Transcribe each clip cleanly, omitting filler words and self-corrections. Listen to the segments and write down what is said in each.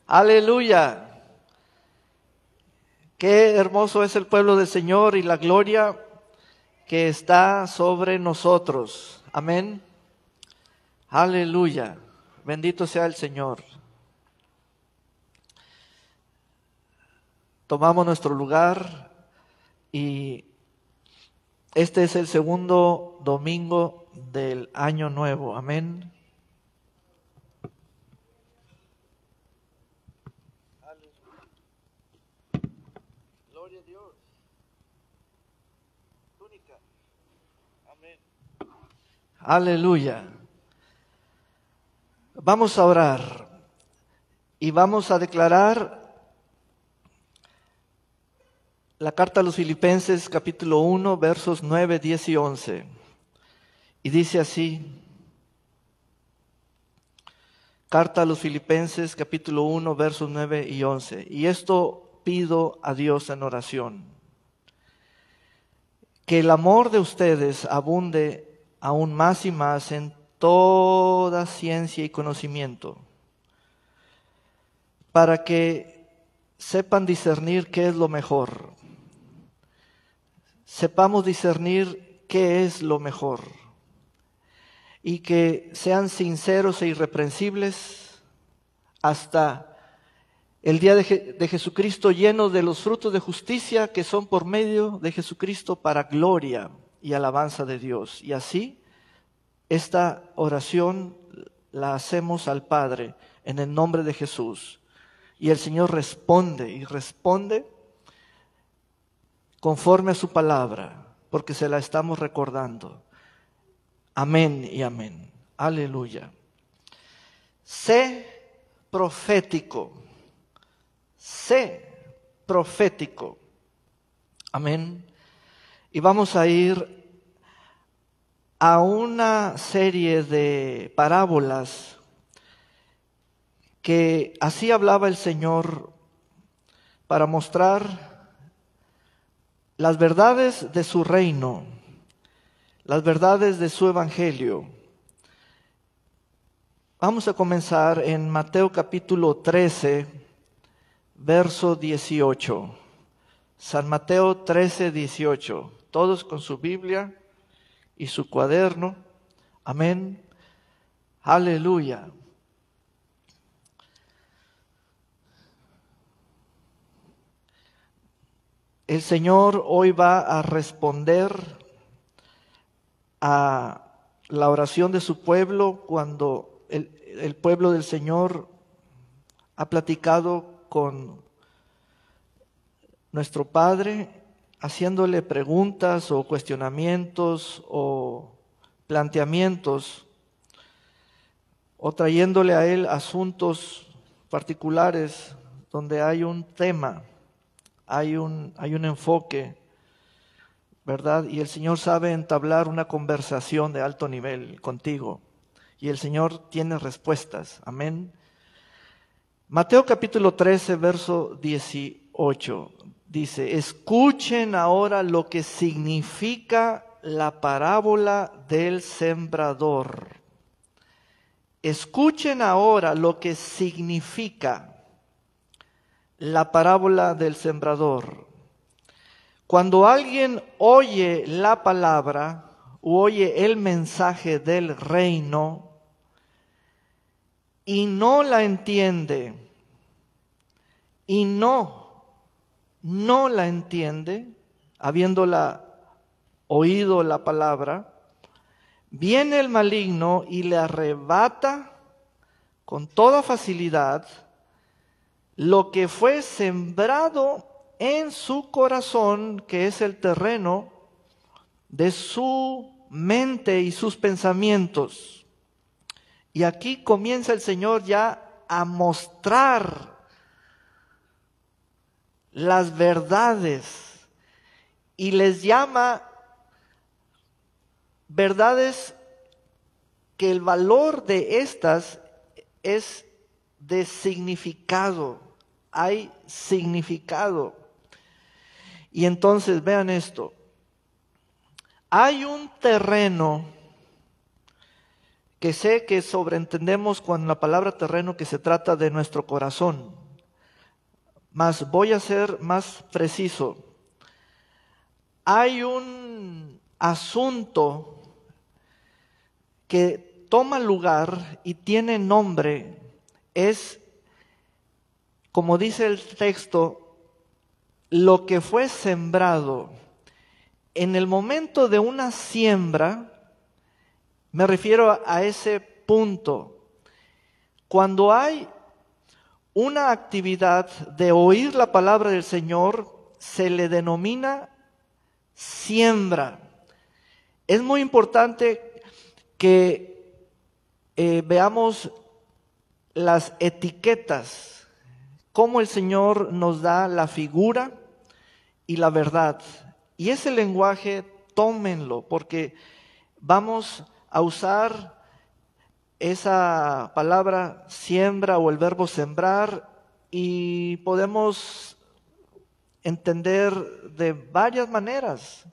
Aleluya. Qué hermoso es el pueblo del Señor y la gloria que está sobre nosotros. Amén. Aleluya. Bendito sea el Señor. Tomamos nuestro lugar y este es el segundo domingo del año nuevo. Amén. Gloria a Dios. Túnica. Amén. Aleluya. Vamos a orar y vamos a declarar la carta a los Filipenses capítulo 1 versos 9, 10 y 11. Y dice así: carta a los Filipenses capítulo 1 versos 9 y 11. Y esto pido a Dios en oración: que el amor de ustedes abunde aún más y más en toda ciencia y conocimiento, para que sepan discernir qué es lo mejor. Sepamos discernir qué es lo mejor y que sean sinceros e irreprensibles hasta el día de Jesucristo, llenos de los frutos de justicia que son por medio de Jesucristo para gloria y alabanza de Dios. Y así esta oración la hacemos al Padre en el nombre de Jesús. Y el Señor responde y responde conforme a su palabra, porque se la estamos recordando. Amén y amén. Aleluya. Sé profético. Sé profético. Amén. Y vamos a ir a una serie de parábolas que así hablaba el Señor para mostrar las verdades de su reino, las verdades de su evangelio. Vamos a comenzar en Mateo capítulo 13, verso 18. San Mateo 13, 18. Todos con su Biblia y su cuaderno. Amén. Aleluya. El Señor hoy va a responder a la oración de su pueblo cuando el pueblo del Señor ha platicado con nuestro Padre, haciéndole preguntas o cuestionamientos o planteamientos, o trayéndole a Él asuntos particulares donde hay un tema. Hay un enfoque, ¿verdad? Y el Señor sabe entablar una conversación de alto nivel contigo. Y el Señor tiene respuestas. Amén. Mateo capítulo 13, verso 18. Dice: escuchen ahora lo que significa la parábola del sembrador. Escuchen ahora lo que significa la parábola del sembrador. Cuando alguien oye la palabra o oye el mensaje del reino y no la entiende, y no la entiende, habiéndola oído la palabra, viene el maligno y le arrebata con toda facilidad lo que fue sembrado en su corazón, que es el terreno de su mente y sus pensamientos. Y aquí comienza el Señor ya a mostrar las verdades y les llama verdades que el valor de estas es de significado. Hay significado. Y entonces vean esto. Hay un terreno que sé que sobreentendemos con la palabra terreno que se trata de nuestro corazón. Mas voy a ser más preciso. Hay un asunto que toma lugar y tiene nombre, es, como dice el texto, lo que fue sembrado. En el momento de una siembra, me refiero a ese punto. Cuando hay una actividad de oír la palabra del Señor, se le denomina siembra. Es muy importante que veamos las etiquetas, cómo el Señor nos da la figura y la verdad. Y ese lenguaje, tómenlo, porque vamos a usar esa palabra siembra o el verbo sembrar y podemos entender de varias maneras.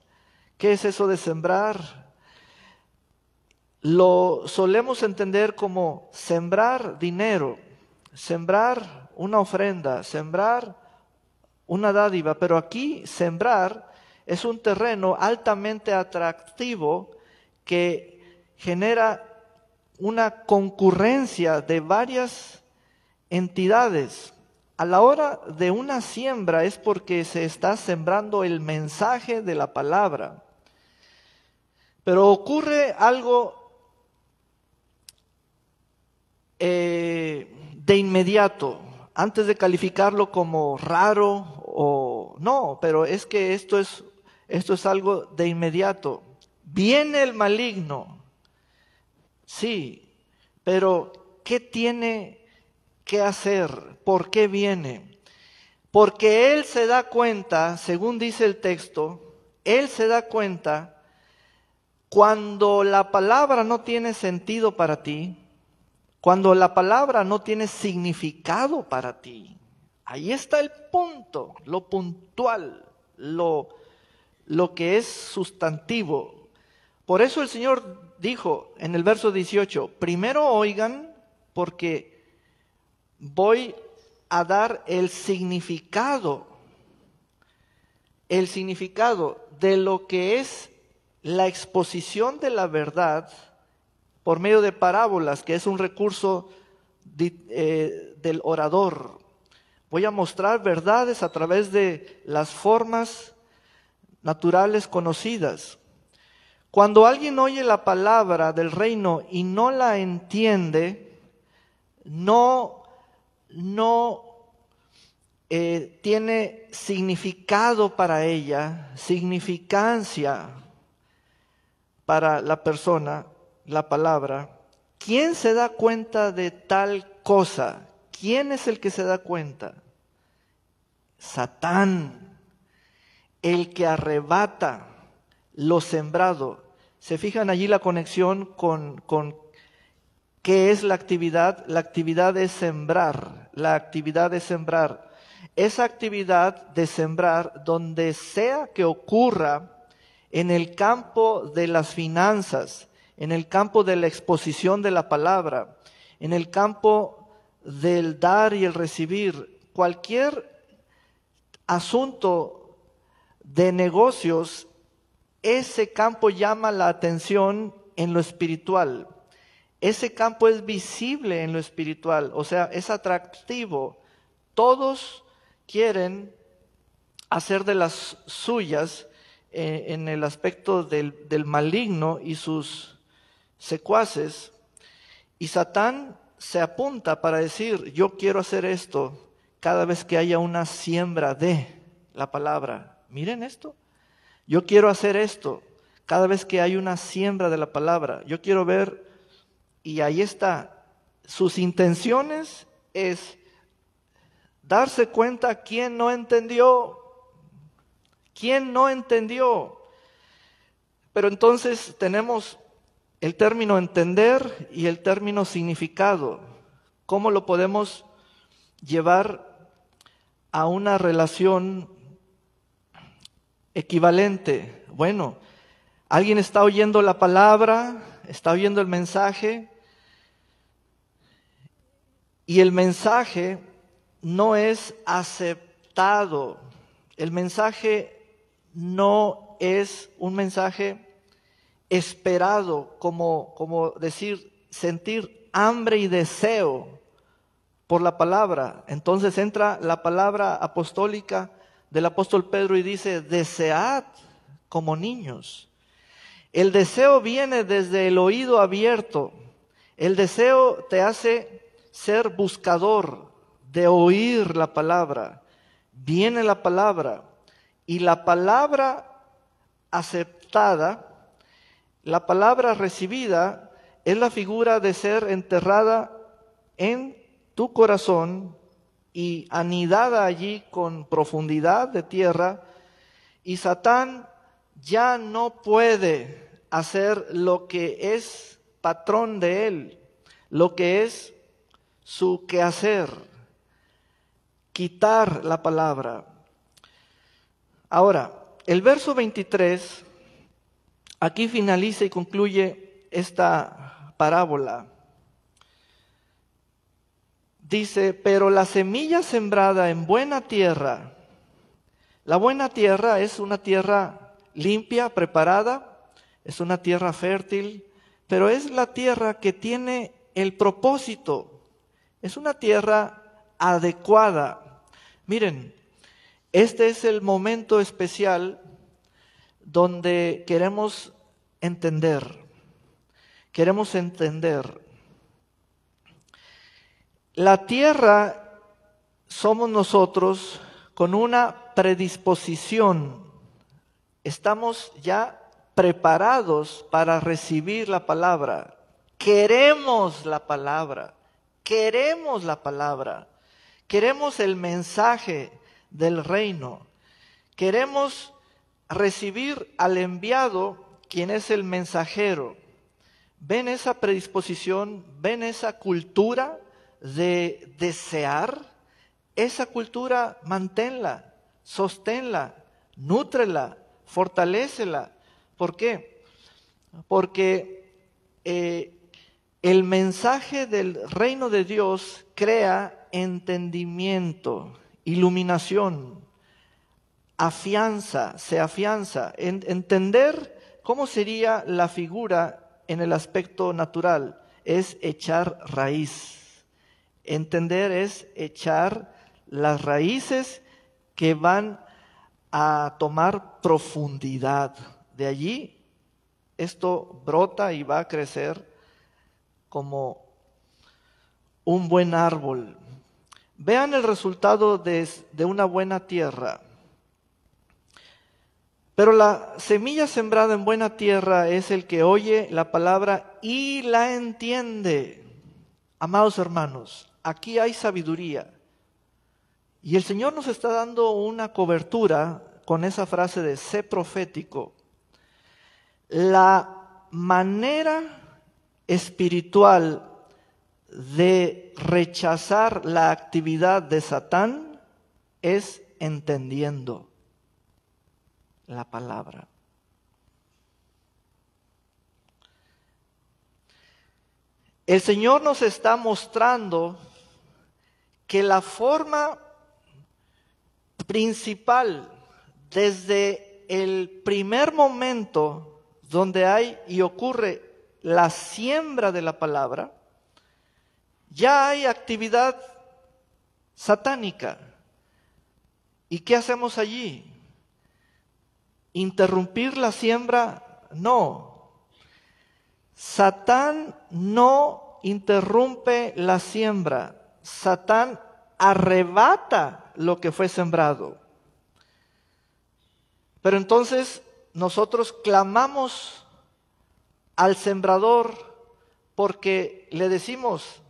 ¿Qué es eso de sembrar? Lo solemos entender como sembrar dinero, sembrar una ofrenda, sembrar una dádiva, pero aquí sembrar es un terreno altamente atractivo que genera una concurrencia de varias entidades. A la hora de una siembra es porque se está sembrando el mensaje de la palabra. Pero ocurre algo de inmediato, antes de calificarlo como raro o no, pero es que esto es algo de inmediato. Viene el maligno, sí, pero ¿qué tiene que hacer? ¿Por qué viene? Porque él se da cuenta, según dice el texto, él se da cuenta cuando la palabra no tiene sentido para ti, cuando la palabra no tiene significado para ti. Ahí está el punto, lo puntual, lo que es sustantivo. Por eso el Señor dijo en el verso 18, primero oigan porque voy a dar el significado de lo que es la exposición de la verdad por medio de parábolas, que es un recurso del orador. Voy a mostrar verdades a través de las formas naturales conocidas. Cuando alguien oye la palabra del reino y no la entiende, no tiene significado para ella, significancia para la persona, la palabra. ¿Quién se da cuenta de tal cosa? ¿Quién es el que se da cuenta? Satán, el que arrebata lo sembrado. ¿Se fijan allí la conexión con qué es la actividad? La actividad es sembrar, la actividad es sembrar. Esa actividad de sembrar, donde sea que ocurra, en el campo de las finanzas, en el campo de la exposición de la palabra, en el campo del dar y el recibir, cualquier asunto de negocios, ese campo llama la atención en lo espiritual. Ese campo es visible en lo espiritual, o sea, es atractivo. Todos quieren hacer de las suyas en el aspecto del maligno y sus secuaces, y Satán se apunta para decir, yo quiero hacer esto cada vez que haya una siembra de la palabra. Miren esto, yo quiero hacer esto cada vez que hay una siembra de la palabra. Yo quiero ver, y ahí está, sus intenciones es darse cuenta quién no entendió. ¿Quién no entendió? Pero entonces tenemos el término entender y el término significado. ¿Cómo lo podemos llevar a una relación equivalente? Bueno, alguien está oyendo la palabra, está oyendo el mensaje, y el mensaje no es aceptado. El mensaje no es un mensaje esperado, como decir, sentir hambre y deseo por la palabra. Entonces entra la palabra apostólica del apóstol Pedro y dice, desead como niños. El deseo viene desde el oído abierto. El deseo te hace ser buscador de oír la palabra. Viene la palabra y la palabra aceptada, la palabra recibida es la figura de ser enterrada en tu corazón y anidada allí con profundidad de tierra, y Satán ya no puede hacer lo que es patrón de él, lo que es su quehacer, quitar la palabra. Ahora, el verso 23, aquí finaliza y concluye esta parábola. Dice, pero la semilla sembrada en buena tierra, la buena tierra es una tierra limpia, preparada, es una tierra fértil, pero es la tierra que tiene el propósito, es una tierra adecuada. Miren, este es el momento especial donde queremos entender. La tierra somos nosotros con una predisposición. Estamos ya preparados para recibir la palabra. Queremos la palabra. Queremos la palabra. Queremos el mensaje del reino. Queremos recibir al enviado, quien es el mensajero. ¿Ven esa predisposición? ¿Ven esa cultura de desear? Esa cultura manténla, sosténla, nútrela, fortalécela. ¿Por qué? Porque el mensaje del reino de Dios crea entendimiento, iluminación, se afianza. Entender cómo sería la figura en el aspecto natural es echar raíz. Entender es echar las raíces que van a tomar profundidad. De allí esto brota y va a crecer como un buen árbol. Vean el resultado de una buena tierra. Pero la semilla sembrada en buena tierra es el que oye la palabra y la entiende. Amados hermanos, aquí hay sabiduría. Y el Señor nos está dando una cobertura con esa frase de sé profético. La manera espiritual de rechazar la actividad de Satán es entendiendo la palabra. El Señor nos está mostrando que la forma principal desde el primer momento donde hay y ocurre la siembra de la palabra, ya hay actividad satánica. ¿Y qué hacemos allí? ¿Interrumpir la siembra? No. Satán no interrumpe la siembra. Satán arrebata lo que fue sembrado. Pero entonces nosotros clamamos al sembrador porque le decimos,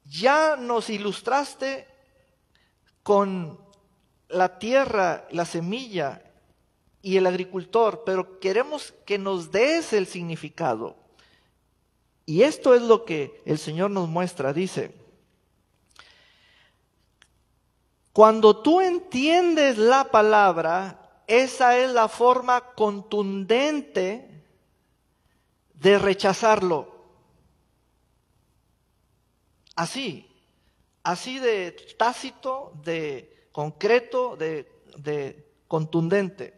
ya nos ilustraste con la tierra, la semilla y el agricultor, pero queremos que nos des el significado. Y esto es lo que el Señor nos muestra, dice, cuando tú entiendes la palabra, esa es la forma contundente de rechazarlo. así de tácito, de concreto, de contundente.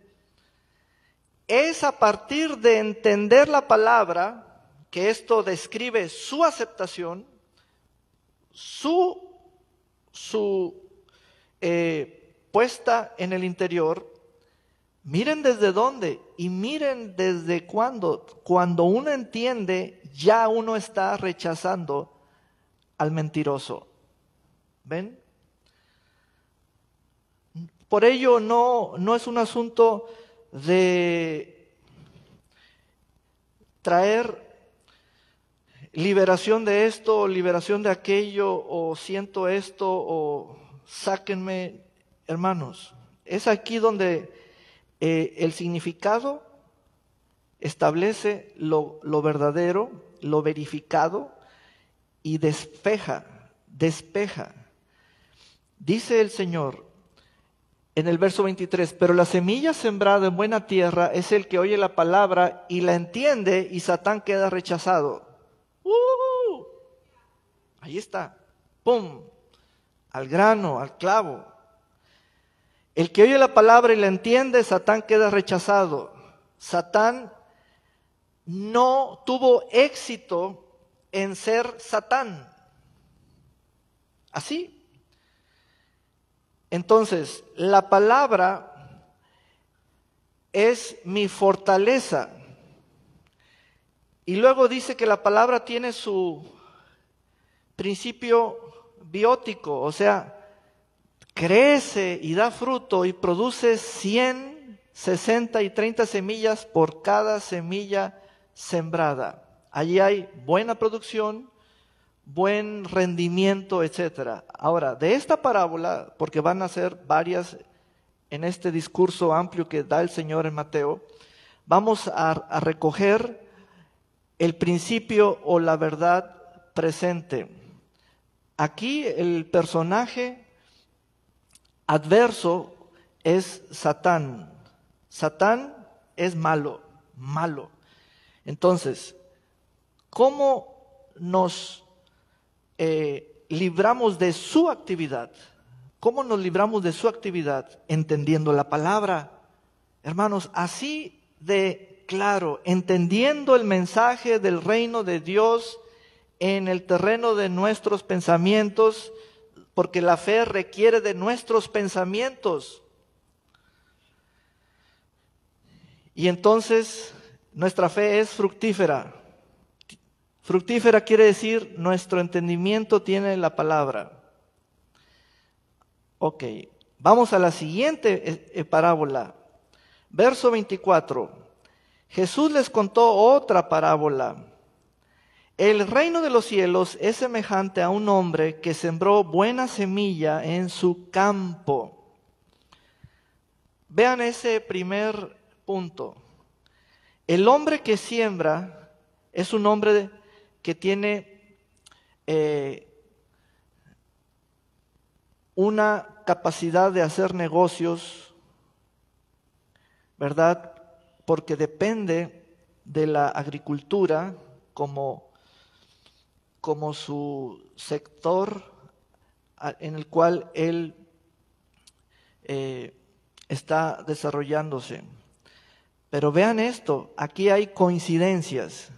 Es a partir de entender la palabra que esto describe su aceptación, su puesta en el interior. Miren desde dónde y miren desde cuándo. Cuando uno entiende, ya uno está rechazando al mentiroso. ¿Ven? Por ello no es un asunto de traer liberación de esto, o liberación de aquello, o siento esto, o sáquenme, hermanos. Es aquí donde el significado establece lo verdadero, lo verificado, y despeja. Dice el Señor en el verso 23, pero la semilla sembrada en buena tierra es el que oye la palabra y la entiende, y Satán queda rechazado. Ahí está, ¡pum!, al grano, al clavo. El que oye la palabra y la entiende, Satán queda rechazado. Satán no tuvo éxito en ser Satán. Así. Entonces, la palabra es mi fortaleza. Y luego dice que la palabra tiene su principio biótico, o sea, crece y da fruto y produce 100, 60 y 30 semillas por cada semilla sembrada. Allí hay buena producción, buen rendimiento, etcétera. Ahora, de esta parábola, porque van a ser varias en este discurso amplio que da el Señor en Mateo, vamos a recoger el principio o la verdad presente. Aquí el personaje adverso es Satán. Satán es malo. Entonces, ¿cómo nos libramos de su actividad? ¿Cómo nos libramos de su actividad? Entendiendo la palabra. Hermanos, así de claro, entendiendo el mensaje del reino de Dios en el terreno de nuestros pensamientos, porque la fe requiere de nuestros pensamientos. Y entonces nuestra fe es fructífera. Fructífera quiere decir nuestro entendimiento tiene la palabra. Ok, vamos a la siguiente parábola. Verso 24. Jesús les contó otra parábola. El reino de los cielos es semejante a un hombre que sembró buena semilla en su campo. Vean ese primer punto. El hombre que siembra es un hombre que tiene una capacidad de hacer negocios, ¿verdad? Porque depende de la agricultura como su sector en el cual él está desarrollándose. Pero vean esto, aquí hay coincidencias.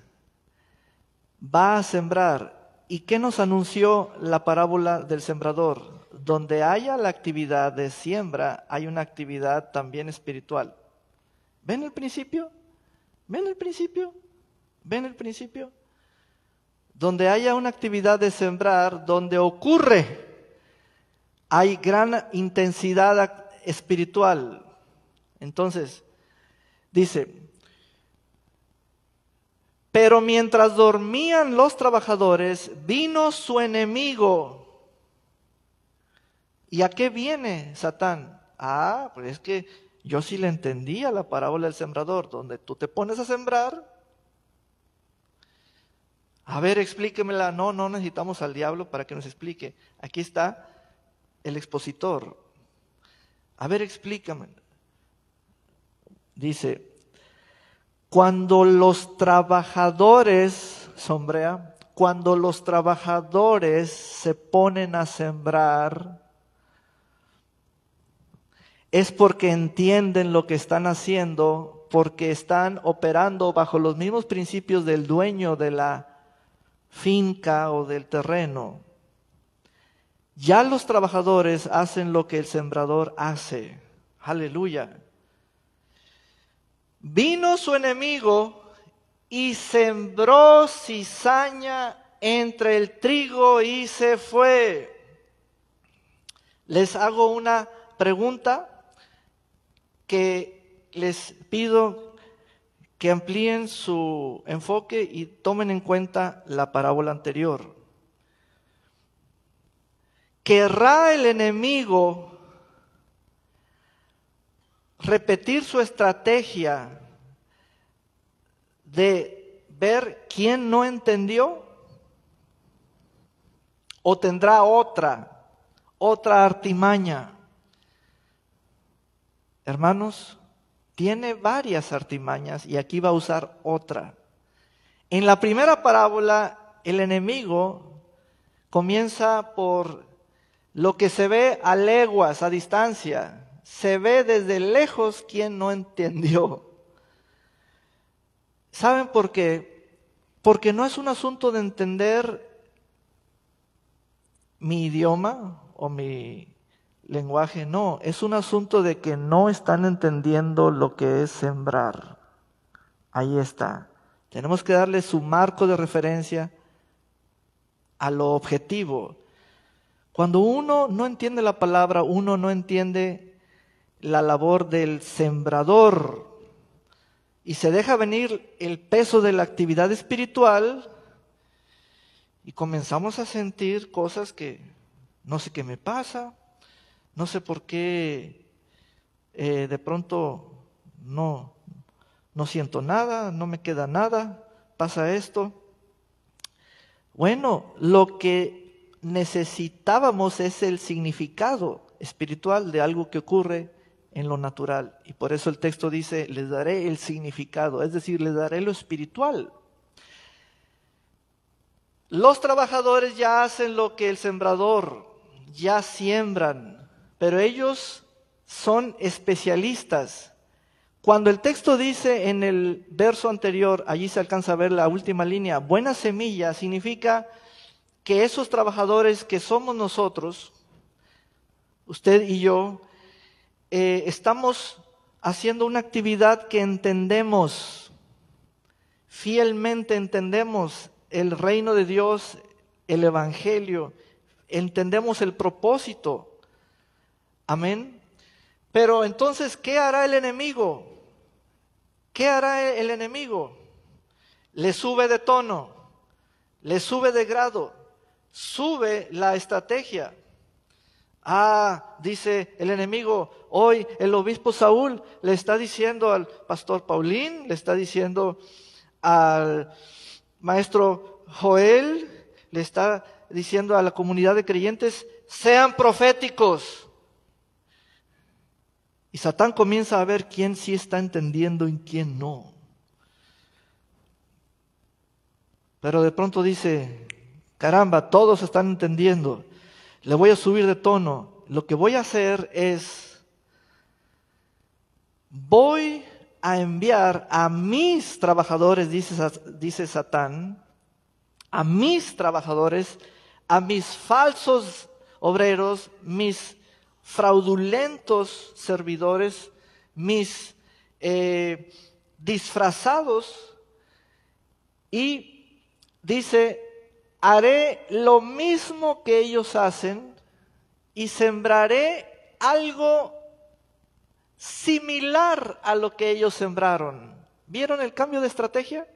Va a sembrar. ¿Y qué nos anunció la parábola del sembrador? Donde haya la actividad de siembra, hay una actividad también espiritual. ¿Ven el principio? ¿Ven el principio? ¿Ven el principio? Donde haya una actividad de sembrar, donde ocurre, hay gran intensidad espiritual. Entonces, dice, pero mientras dormían los trabajadores, vino su enemigo. ¿Y a qué viene Satán? Pues es que yo sí le entendía la parábola del sembrador, donde tú te pones a sembrar. A ver, explíquemela. No necesitamos al diablo para que nos explique. Aquí está el expositor. A ver, explícame. Dice, cuando los trabajadores, sombrea, cuando los trabajadores se ponen a sembrar, es porque entienden lo que están haciendo, porque están operando bajo los mismos principios del dueño de la finca o del terreno. Ya los trabajadores hacen lo que el sembrador hace. Aleluya. Vino su enemigo y sembró cizaña entre el trigo y se fue. Les hago una pregunta que les pido que amplíen su enfoque y tomen en cuenta la parábola anterior. ¿Querrá el enemigo repetir su estrategia de ver quién no entendió? ¿O tendrá otra artimaña? Hermanos, tiene varias artimañas y aquí va a usar otra. En la primera parábola, el enemigo comienza por lo que se ve a leguas, a distancia. Se ve desde lejos quien no entendió. ¿Saben por qué? Porque no es un asunto de entender mi idioma o mi lenguaje, no. Es un asunto de que no están entendiendo lo que es sembrar. Ahí está. Tenemos que darle su marco de referencia a lo objetivo. Cuando uno no entiende la palabra, uno no entiende la labor del sembrador y se deja venir el peso de la actividad espiritual y comenzamos a sentir cosas que no sé qué me pasa, no sé por qué de pronto no siento nada, no me queda nada, pasa esto. Bueno, lo que necesitábamos es el significado espiritual de algo que ocurre en lo natural. Y por eso el texto dice, les daré el significado, es decir, les daré lo espiritual. Los trabajadores ya hacen lo que el sembrador, ya siembran, pero ellos son especialistas. Cuando el texto dice en el verso anterior, allí se alcanza a ver la última línea, buena semilla, significa que esos trabajadores que somos nosotros, usted y yo, estamos haciendo una actividad que entendemos, fielmente entendemos el reino de Dios, el evangelio, entendemos el propósito. Amén. Pero entonces, ¿qué hará el enemigo? ¿Qué hará el enemigo? Le sube de tono, le sube de grado, sube la estrategia. Dice el enemigo, hoy el obispo Saúl le está diciendo al pastor Paulín, le está diciendo al maestro Joel, le está diciendo a la comunidad de creyentes, sean proféticos. Y Satán comienza a ver quién sí está entendiendo y quién no. Pero de pronto dice, caramba, todos están entendiendo. Le voy a subir de tono. Lo que voy a hacer es, voy a enviar a mis trabajadores, dice Satán, a mis trabajadores, a mis falsos obreros, mis fraudulentos servidores, mis disfrazados, y dice, haré lo mismo que ellos hacen y sembraré algo similar a lo que ellos sembraron. ¿Vieron el cambio de estrategia?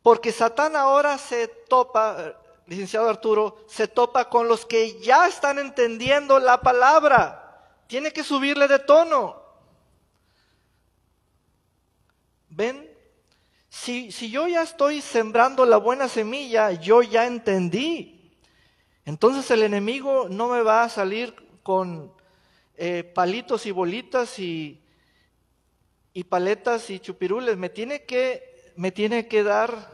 Porque Satán ahora se topa, licenciado Arturo, se topa con los que ya están entendiendo la palabra. Tiene que subirle de tono. ¿Ven? Si yo ya estoy sembrando la buena semilla, yo ya entendí. Entonces el enemigo no me va a salir con palitos y bolitas y paletas y chupirules. Me tiene que dar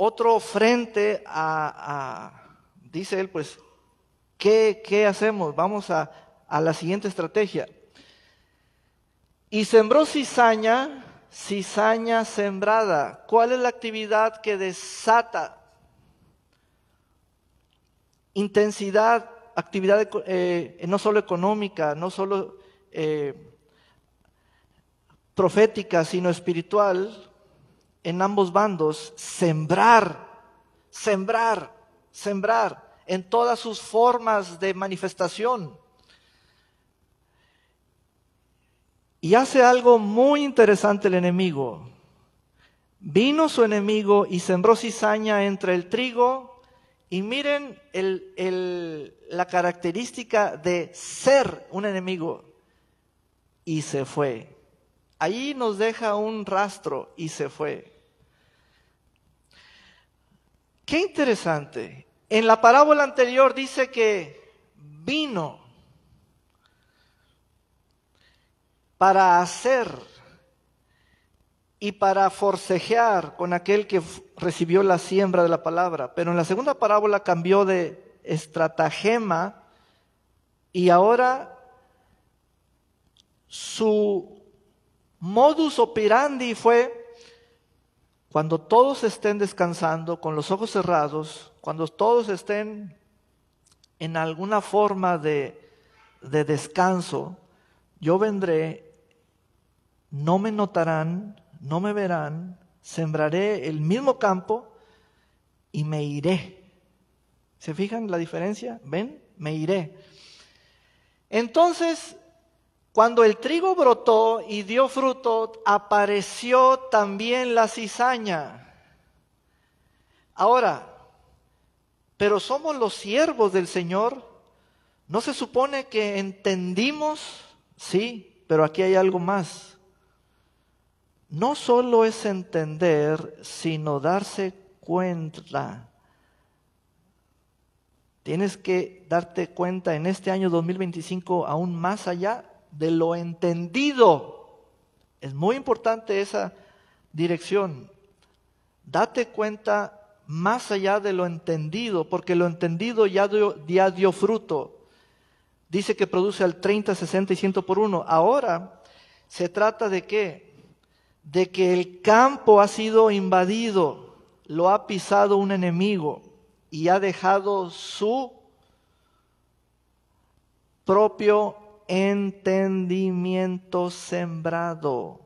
otro frente dice él, pues, ¿qué hacemos? Vamos a la siguiente estrategia. Y sembró cizaña sembrada. ¿Cuál es la actividad que desata intensidad, actividad no solo económica, no solo profética, sino espiritual en ambos bandos? Sembrar en todas sus formas de manifestación. Y hace algo muy interesante el enemigo. Vino su enemigo y sembró cizaña entre el trigo. Y miren la característica de ser un enemigo. Y se fue. Ahí nos deja un rastro y se fue. Qué interesante. En la parábola anterior dice que vino para hacer y para forcejear con aquel que recibió la siembra de la palabra. Pero en la segunda parábola cambió de estratagema y ahora su modus operandi fue: cuando todos estén descansando, con los ojos cerrados, cuando todos estén en alguna forma de descanso, yo vendré, no me notarán, no me verán, sembraré el mismo campo y me iré. ¿Se fijan la diferencia? ¿Ven? Me iré. Entonces, cuando el trigo brotó y dio fruto, apareció también la cizaña. Ahora, pero somos los siervos del Señor. ¿No se supone que entendimos? Sí, pero aquí hay algo más. No solo es entender, sino darse cuenta. Tienes que darte cuenta en este año 2025 aún más allá de lo entendido. Es muy importante esa dirección. Date cuenta más allá de lo entendido, porque lo entendido ya dio fruto. Dice que produce al 30, 60 y 100 por uno. Ahora se trata de ¿qué? De que el campo ha sido invadido, lo ha pisado un enemigo y ha dejado su propio entendimiento sembrado.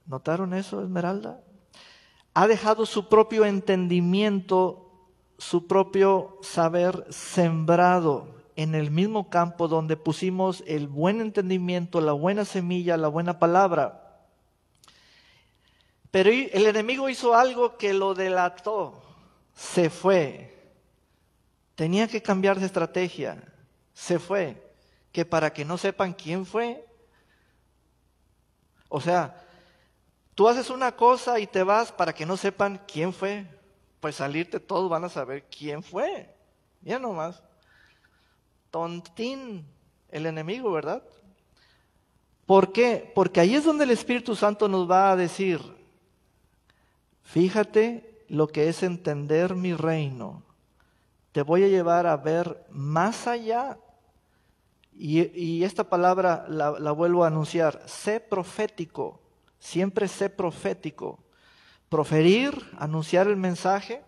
¿Notaron eso, Esmeralda? Ha dejado su propio entendimiento, su propio saber sembrado en el mismo campo donde pusimos el buen entendimiento, la buena semilla, la buena palabra. Pero el enemigo hizo algo que lo delató. Se fue. Tenía que cambiar de estrategia. Se fue. Que para que no sepan quién fue. O sea, tú haces una cosa y te vas para que no sepan quién fue. Pues salirte todos van a saber quién fue. Ya nomás. Tontín el enemigo, ¿verdad? ¿Por qué? Porque ahí es donde el Espíritu Santo nos va a decir: fíjate lo que es entender mi reino. Te voy a llevar a ver más allá. Y esta palabra la vuelvo a anunciar. Sé profético. Siempre sé profético. Proferir, anunciar el mensaje,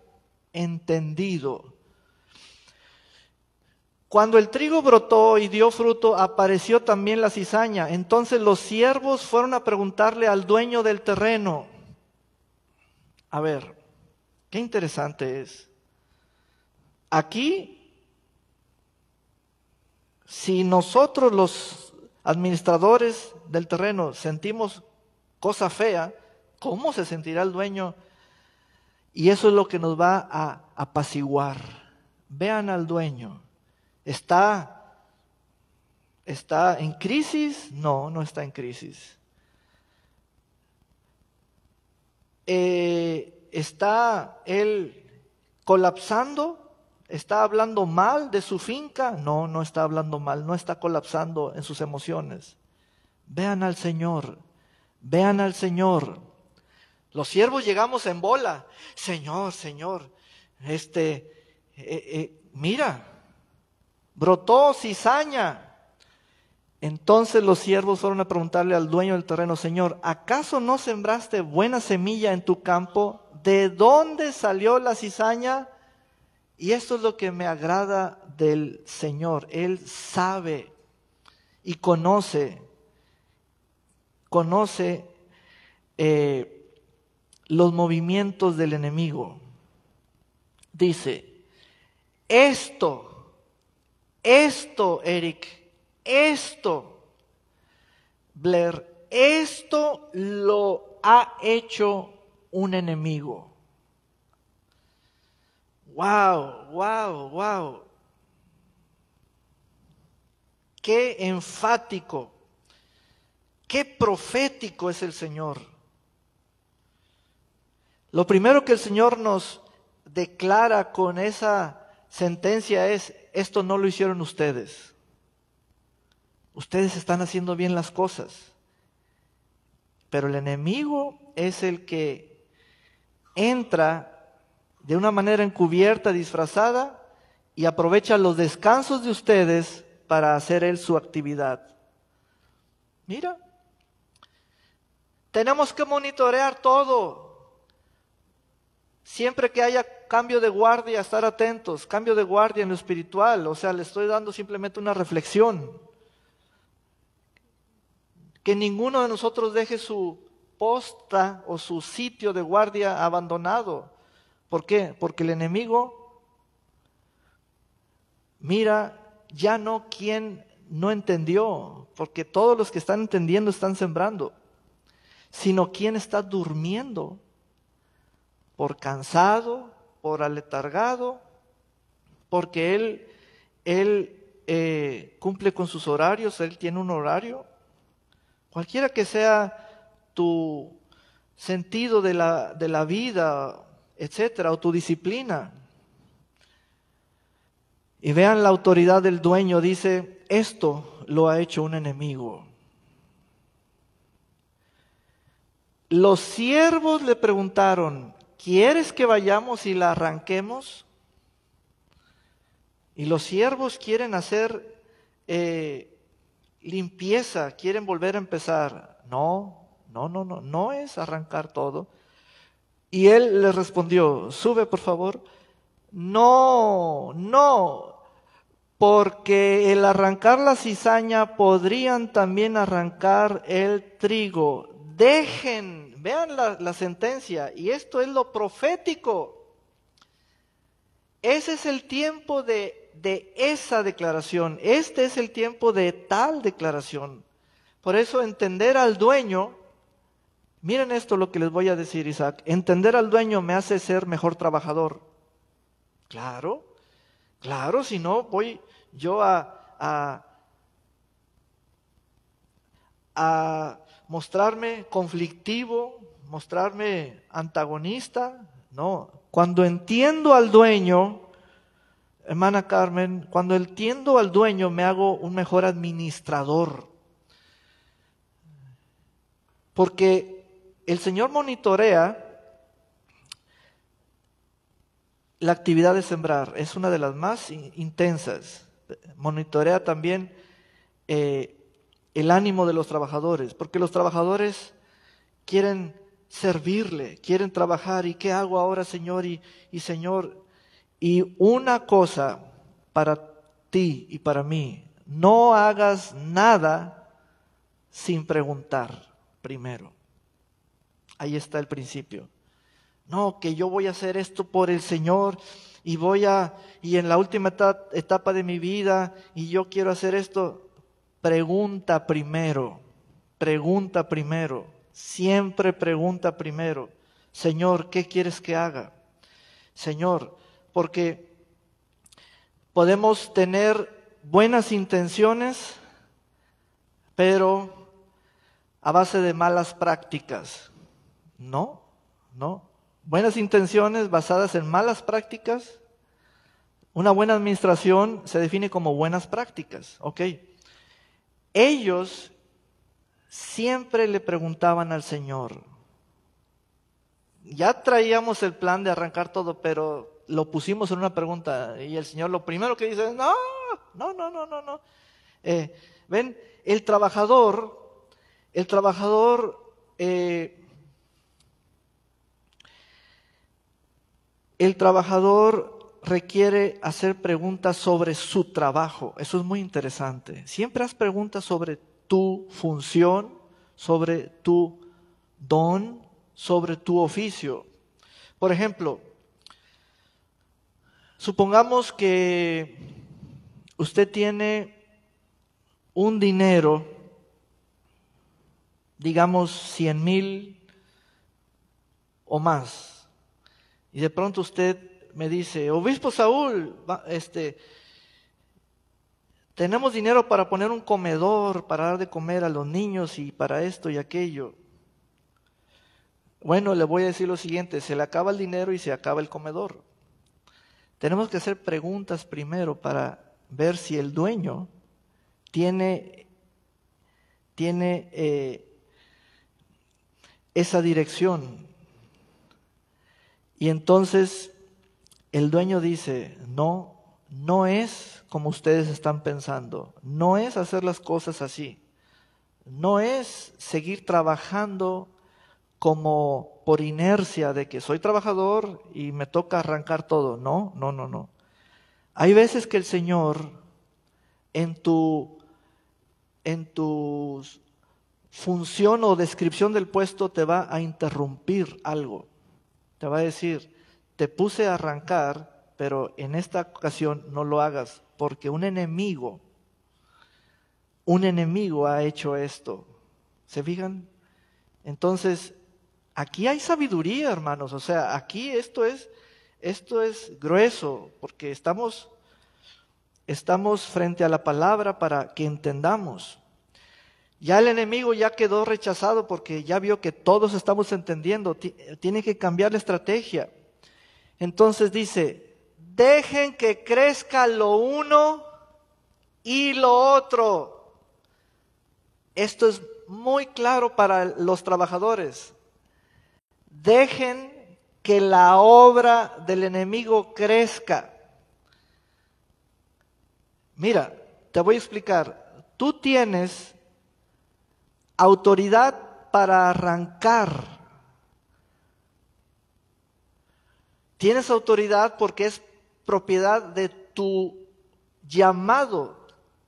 entendido. Cuando el trigo brotó y dio fruto, apareció también la cizaña. Entonces los siervos fueron a preguntarle al dueño del terreno. A ver, qué interesante es. Aquí, si nosotros los administradores del terreno sentimos cosa fea, ¿cómo se sentirá el dueño? Y eso es lo que nos va a apaciguar. Vean al dueño. ¿Está en crisis? No, no está en crisis. ¿Está él colapsando? ¿Está hablando mal de su finca? No, no está hablando mal, no está colapsando en sus emociones. Vean al Señor, vean al Señor. Los siervos llegamos en bola. Señor, Señor, mira, brotó cizaña. Entonces los siervos fueron a preguntarle al dueño del terreno: Señor, ¿acaso no sembraste buena semilla en tu campo? ¿De dónde salió la cizaña? Y esto es lo que me agrada del Señor. Él sabe y conoce los movimientos del enemigo. Dice, esto, Eric, Blair, esto lo ha hecho un enemigo. Wow. Qué enfático, qué profético es el Señor. Lo primero que el Señor nos declara con esa sentencia es: esto no lo hicieron ustedes. Ustedes están haciendo bien las cosas. Pero el enemigo es el que entra de una manera encubierta, disfrazada, y aprovecha los descansos de ustedes para hacer él su actividad. Mira, tenemos que monitorear todo. Siempre que haya cambio de guardia, estar atentos. Cambio de guardia en lo espiritual. O sea, le estoy dando simplemente una reflexión. Que ninguno de nosotros deje su posta o su sitio de guardia abandonado. ¿Por qué? Porque el enemigo mira ya no quién no entendió, porque todos los que están entendiendo están sembrando, sino quién está durmiendo por cansado, por aletargado, porque él cumple con sus horarios, él tiene un horario. Cualquiera que sea tu sentido de la vida, etcétera, o tu disciplina. Y vean la autoridad del dueño, dice, esto lo ha hecho un enemigo. Los siervos le preguntaron: ¿quieres que vayamos y la arranquemos? Y los siervos quieren hacer limpieza, quieren volver a empezar. No es arrancar todo. Y él les respondió: sube por favor. No, porque el arrancar la cizaña podrían también arrancar el trigo. Dejen, vean la sentencia, y esto es lo profético. Ese es el tiempo de esa declaración, este es el tiempo de tal declaración. Por eso entender al dueño, miren esto lo que les voy a decir, Isaac, entender al dueño me hace ser mejor trabajador. Claro, si no voy yo a mostrarme conflictivo, mostrarme antagonista. No, cuando entiendo al dueño, hermana Carmen, cuando entiendo al dueño me hago un mejor administrador. Porque el Señor monitorea la actividad de sembrar, es una de las más intensas. Monitorea también el ánimo de los trabajadores, porque los trabajadores quieren servirle, quieren trabajar. ¿Y qué hago ahora, Señor? Y Señor, y una cosa para ti y para mí: no hagas nada sin preguntar primero. Ahí está el principio. No, que yo voy a hacer esto por el Señor y en la última etapa de mi vida, y yo quiero hacer esto. Pregunta primero, siempre pregunta primero. Señor, ¿qué quieres que haga? Señor, porque podemos tener buenas intenciones, pero a base de malas prácticas. No. Buenas intenciones basadas en malas prácticas. Una buena administración se define como buenas prácticas. ¿Ok? Ellos siempre le preguntaban al Señor. Ya traíamos el plan de arrancar todo, pero lo pusimos en una pregunta y el Señor lo primero que dice es, no. ¿Ven? El trabajador, eh, el trabajador requiere hacer preguntas sobre su trabajo. Eso es muy interesante. Siempre haz preguntas sobre tu función, sobre tu don, sobre tu oficio. Por ejemplo, supongamos que usted tiene un dinero, digamos 100,000 o más, y de pronto usted me dice, Obispo Saúl, tenemos dinero para poner un comedor, para dar de comer a los niños y para esto y aquello. Bueno, le voy a decir lo siguiente, se le acaba el dinero y se acaba el comedor. Tenemos que hacer preguntas primero para ver si el dueño tiene esa dirección. Y entonces el dueño dice, no es como ustedes están pensando, no es hacer las cosas así, no es seguir trabajando como por inercia de que soy trabajador y me toca arrancar todo. No. Hay veces que el Señor en tu función o descripción del puesto te va a interrumpir algo. Te va a decir, te puse a arrancar, pero en esta ocasión no lo hagas, porque un enemigo ha hecho esto. ¿Se fijan? Entonces, aquí hay sabiduría, hermanos. O sea, aquí esto es grueso, porque estamos frente a la palabra para que entendamos. Ya el enemigo ya quedó rechazado porque ya vio que todos estamos entendiendo. Tiene que cambiar la estrategia. Entonces dice, dejen que crezca lo uno y lo otro. Esto es muy claro para los trabajadores. Dejen que la obra del enemigo crezca. Mira, te voy a explicar. Tú tienes autoridad para arrancar. Tienes autoridad porque es propiedad de tu llamado.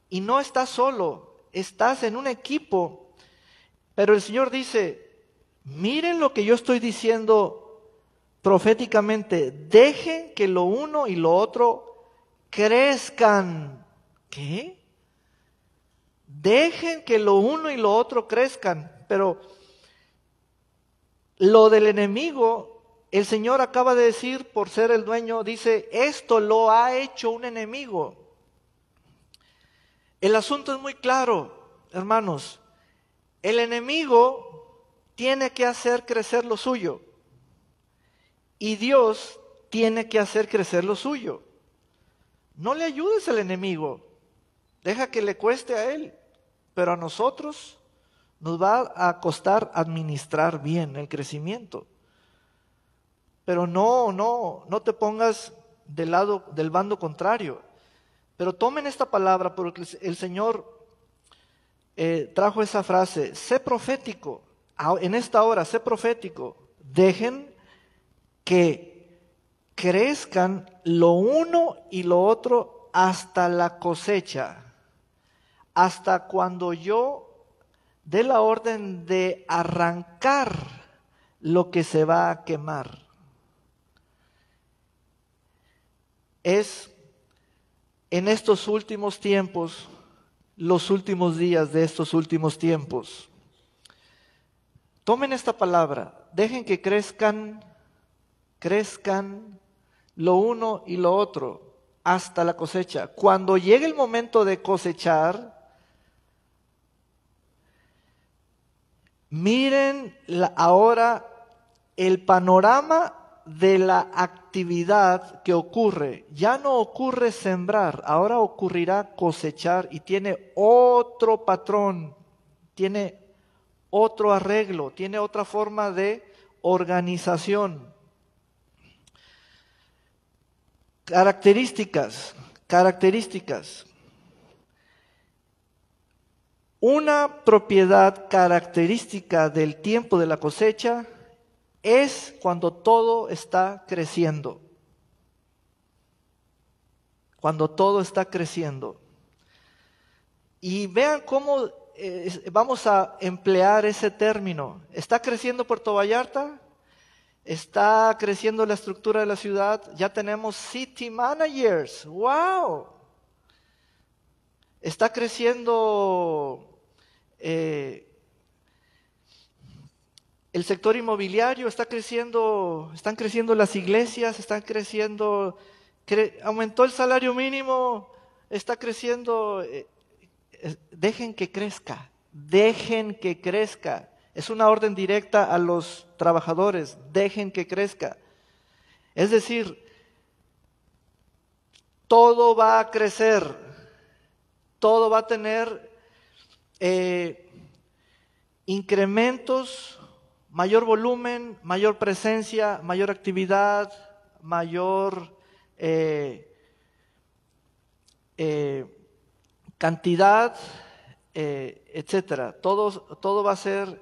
Y no estás solo, estás en un equipo. Pero el Señor dice, miren lo que yo estoy diciendo proféticamente, dejen que lo uno y lo otro crezcan. ¿Qué? Dejen que lo uno y lo otro crezcan. Pero lo del enemigo, el Señor acaba de decir, por ser el dueño, dice, esto lo ha hecho un enemigo. El asunto es muy claro, hermanos. El enemigo tiene que hacer crecer lo suyo y Dios tiene que hacer crecer lo suyo. No le ayudes al enemigo, deja que le cueste a él, pero a nosotros nos va a costar administrar bien el crecimiento. Pero no te pongas del bando contrario. Pero tomen esta palabra porque el Señor trajo esa frase, sé profético, en esta hora sé profético, dejen que crezcan lo uno y lo otro hasta la cosecha, hasta cuando yo dé la orden de arrancar lo que se va a quemar. Es en estos últimos tiempos, los últimos días de estos últimos tiempos. Tomen esta palabra, dejen que crezcan lo uno y lo otro hasta la cosecha. Cuando llegue el momento de cosechar, miren ahora el panorama de la actividad que ocurre. Ya no ocurre sembrar, ahora ocurrirá cosechar y tiene otro patrón, tiene otro arreglo, tiene otra forma de organización. Características. Una propiedad característica del tiempo de la cosecha es cuando todo está creciendo. Cuando todo está creciendo. Y vean cómo vamos a emplear ese término. ¿Está creciendo Puerto Vallarta? ¿Está creciendo la estructura de la ciudad? Ya tenemos city managers. ¡Wow! Está creciendo el sector inmobiliario, están creciendo las iglesias, aumentó el salario mínimo, está creciendo. Dejen que crezca. Es una orden directa a los trabajadores, dejen que crezca. Es decir, todo va a crecer, todo va a tener incrementos, mayor volumen, mayor presencia, mayor actividad, mayor cantidad, etcétera. Todo va a ser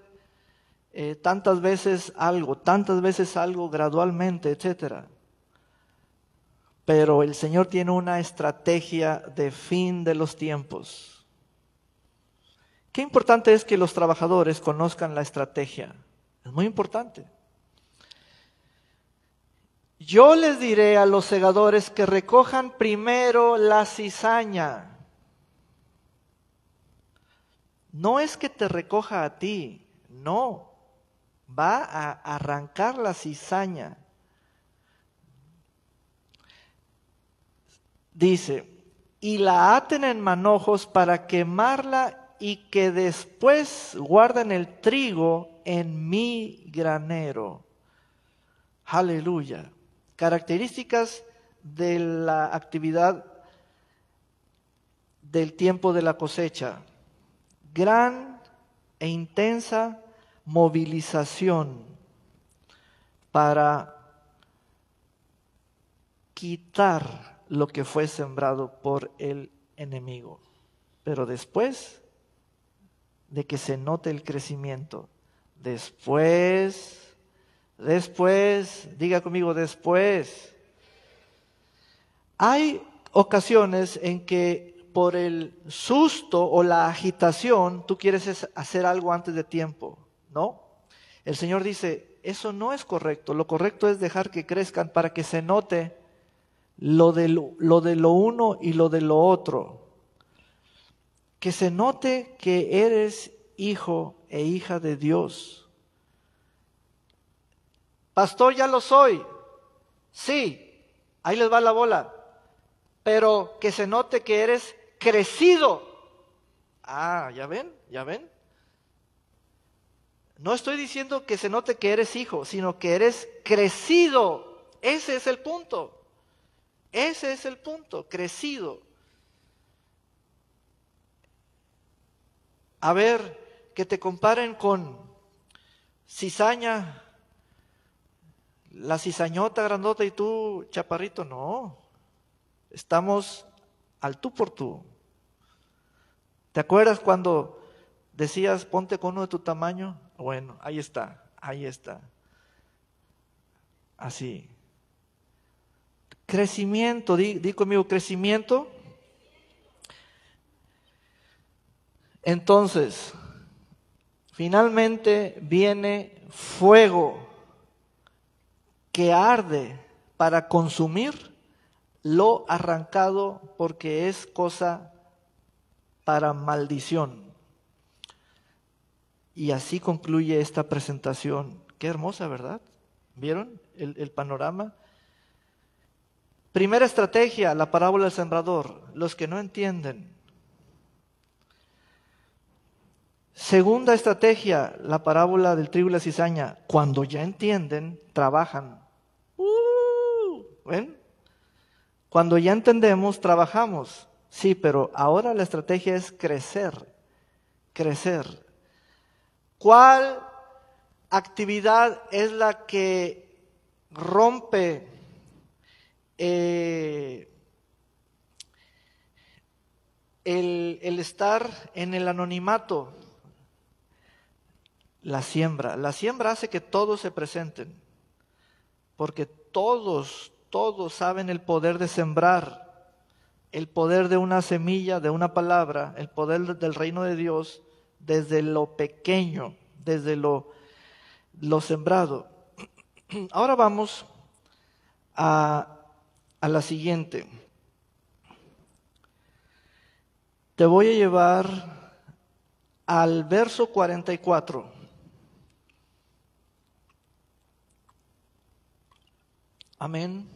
tantas veces algo, gradualmente, etcétera. Pero el Señor tiene una estrategia de fin de los tiempos. Qué importante es que los trabajadores conozcan la estrategia. Es muy importante. Yo les diré a los segadores que recojan primero la cizaña. No es que te recoja a ti, no. Va a arrancar la cizaña. Dice, y la aten en manojos para quemarla y que después guarden el trigo en mi granero. Aleluya. Características de la actividad del tiempo de la cosecha. Gran e intensa movilización para quitar lo que fue sembrado por el enemigo. Pero después de que se note el crecimiento, después, diga conmigo, después. Hay ocasiones en que por el susto o la agitación tú quieres hacer algo antes de tiempo, ¿no? El Señor dice, eso no es correcto. Lo correcto es dejar que crezcan para que se note lo de lo uno y lo de lo otro. Que se note que eres hijo e hija de Dios. Pastor, ya lo soy. Sí, ahí les va la bola. Pero que se note que eres crecido. Ah, ¿ya ven? No estoy diciendo que se note que eres hijo, sino que eres crecido. Ese es el punto. Crecido. A ver, que te comparen con cizaña, la cizañota grandota y tú, chaparrito, no. Estamos al tú por tú. ¿Te acuerdas cuando decías, ponte con uno de tu tamaño? Bueno, ahí está. Así. Crecimiento, di conmigo, crecimiento. Entonces, finalmente viene fuego que arde para consumir lo arrancado porque es cosa para maldición. Y así concluye esta presentación. Qué hermosa, ¿verdad? ¿Vieron el panorama? Primera estrategia, la parábola del sembrador. Los que no entienden. Segunda estrategia, la parábola del trigo y la cizaña. Cuando ya entienden, trabajan. ¿Ven? Cuando ya entendemos, trabajamos. Sí, pero ahora la estrategia es crecer. ¿Cuál actividad es la que rompe el estar en el anonimato? La siembra. La siembra hace que todos se presenten, porque todos saben el poder de sembrar, el poder de una semilla, de una palabra, el poder del reino de Dios desde lo pequeño, desde lo sembrado. Ahora vamos a la siguiente. Te voy a llevar al verso 44. Amén.